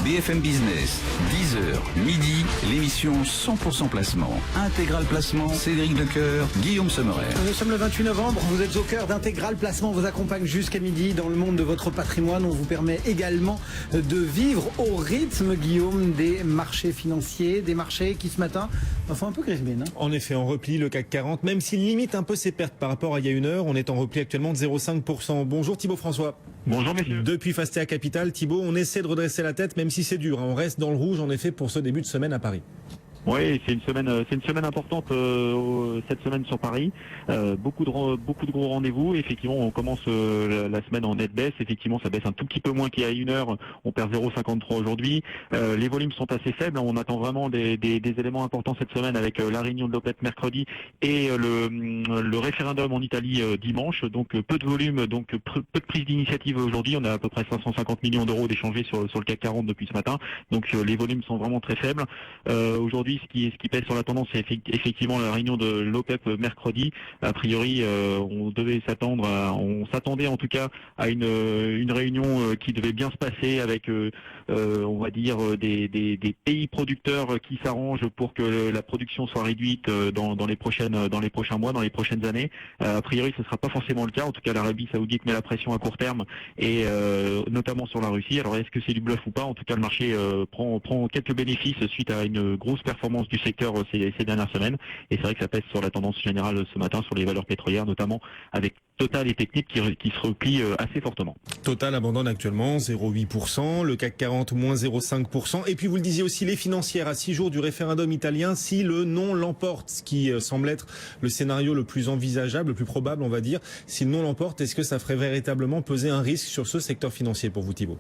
BFM Business, 10h, midi, l'émission 100% placement. Intégral placement, Cédric Decoeur, Guillaume Sommerer. Nous sommes le 28 novembre, vous êtes au cœur d'Intégral Placement, vous accompagne jusqu'à midi dans le monde de votre patrimoine. On vous permet également de vivre au rythme, Guillaume, des marchés financiers, des marchés qui ce matin font un peu grisbine. En effet, en repli, le CAC 40, même s'il limite un peu ses pertes par rapport à il y a une heure, on est en repli actuellement de 0,5%. Bonjour Thibaut François. Bonjour messieurs. Depuis Fastea Capital, Thibaut, on essaie de redresser la tête, même si c'est dur. On reste dans le rouge, en effet, pour ce début de semaine à Paris. Oui, c'est une semaine importante cette semaine sur Paris. Beaucoup de gros rendez-vous. Effectivement, on commence la semaine en nette baisse. Effectivement, ça baisse un tout petit peu moins qu'il y a une heure. On perd 0,53 aujourd'hui. Les volumes sont assez faibles. On attend vraiment des éléments importants cette semaine avec la réunion de l'OPEP mercredi et le référendum en Italie dimanche. Donc peu de volume, donc peu de prise d'initiative aujourd'hui. On a à peu près 550 millions d'euros d'échangés sur le CAC 40 depuis ce matin. Donc les volumes sont vraiment très faibles. Aujourd'hui, ce qui pèse sur la tendance, c'est effectivement la réunion de l'OPEP mercredi. A priori, on s'attendait en tout cas à une réunion qui devait bien se passer avec, on va dire, des pays producteurs qui s'arrangent pour que la production soit réduite dans les prochains mois, dans les prochaines années. A priori, ce ne sera pas forcément le cas. En tout cas, l'Arabie Saoudite met la pression à court terme et notamment sur la Russie. Alors, est-ce que c'est du bluff ou pas? En tout cas, le marché prend quelques bénéfices suite à une grosse performance du secteur ces dernières semaines, et c'est vrai que ça pèse sur la tendance générale ce matin sur les valeurs pétrolières, notamment avec Total et Technip qui se replient assez fortement. Total abandonne actuellement 0,8%, le CAC 40 moins 0,5%, et puis vous le disiez aussi, les financières à 6 jours du référendum italien, si le non l'emporte, ce qui semble être le scénario le plus envisageable, le plus probable on va dire, si le non l'emporte, est-ce que ça ferait véritablement peser un risque sur ce secteur financier pour vous Thibaut?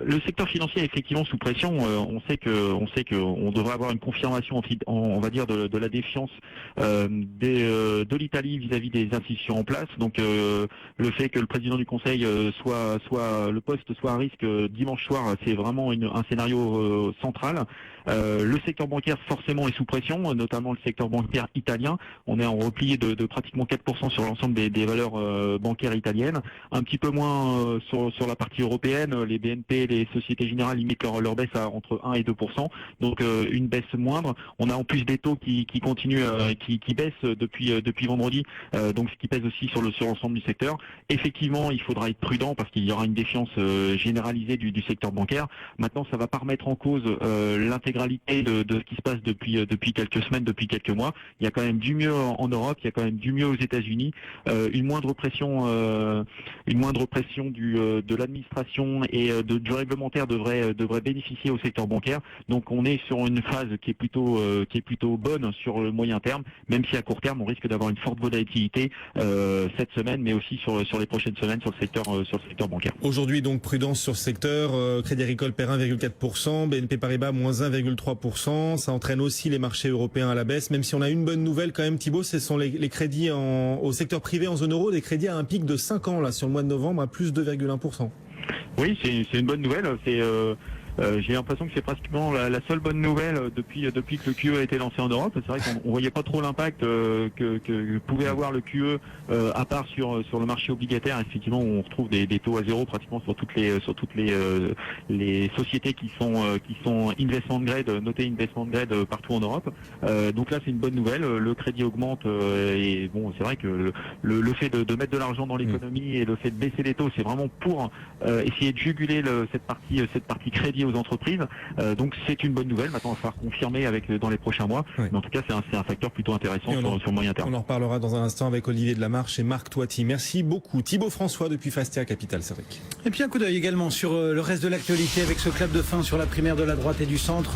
Le secteur financier est effectivement sous pression. On sait qu'on devrait avoir une confirmation, on va dire, de la défiance de l'Italie vis-à-vis des institutions en place. Donc le fait que le président du Conseil le poste soit à risque dimanche soir, c'est vraiment un scénario central. Le secteur bancaire forcément est sous pression, notamment le secteur bancaire italien. On est en repli de pratiquement 4% sur l'ensemble des valeurs bancaires italiennes. Un petit peu moins sur la partie européenne. Les BNP, les Sociétés Générales limitent leur baisse à entre 1 et 2%. Donc une baisse moindre. On a en plus des taux qui continuent, qui baissent depuis vendredi. Donc ce qui pèse aussi sur l'ensemble du secteur. Effectivement, il faudra être prudent parce qu'il y aura une défiance généralisée du secteur bancaire. Maintenant, ça va pas remettre en cause l'intégralité de ce qui se passe depuis quelques semaines, depuis quelques mois. Il y a quand même du mieux en Europe, il y a quand même du mieux aux États-Unis. Une moindre pression de l'administration et du réglementaire devrait bénéficier au secteur bancaire. Donc on est sur une phase qui est plutôt bonne sur le moyen terme, même si à court terme on risque d'avoir une forte volatilité cette semaine, mais aussi sur les prochaines semaines sur le secteur bancaire. Aujourd'hui donc prudence sur le secteur, Crédit Agricole perd 1,4%, BNP Paribas moins 1,3%, ça entraîne aussi les marchés européens à la baisse, même si on a une bonne nouvelle quand même Thibaut, ce sont les crédits au secteur privé en zone euro, des crédits à un pic de 5 ans là sur le mois de novembre à plus 2,1%. Oui, c'est une bonne nouvelle. J'ai l'impression que c'est pratiquement la seule bonne nouvelle depuis que le QE a été lancé en Europe. C'est vrai qu'on voyait pas trop l'impact que pouvait avoir le QE à part sur le marché obligataire. Effectivement, on retrouve des taux à zéro pratiquement sur toutes les sociétés qui sont investment grade, notées investment grade partout en Europe. Donc là, c'est une bonne nouvelle. Le crédit augmente et bon, c'est vrai que le fait de mettre de l'argent dans l'économie et le fait de baisser les taux, c'est vraiment pour essayer de juguler cette partie crédit aux entreprises. Donc c'est une bonne nouvelle. Maintenant, il va falloir confirmer dans les prochains mois. Oui. Mais en tout cas, c'est un facteur plutôt intéressant sur le moyen terme. On en reparlera dans un instant avec Olivier Delamarche et Marc Toiti. Merci beaucoup. Thibaut François depuis Fastea Capital, Cédric. Et puis un coup d'œil également sur le reste de l'actualité avec ce clap de fin sur la primaire de la droite et du centre.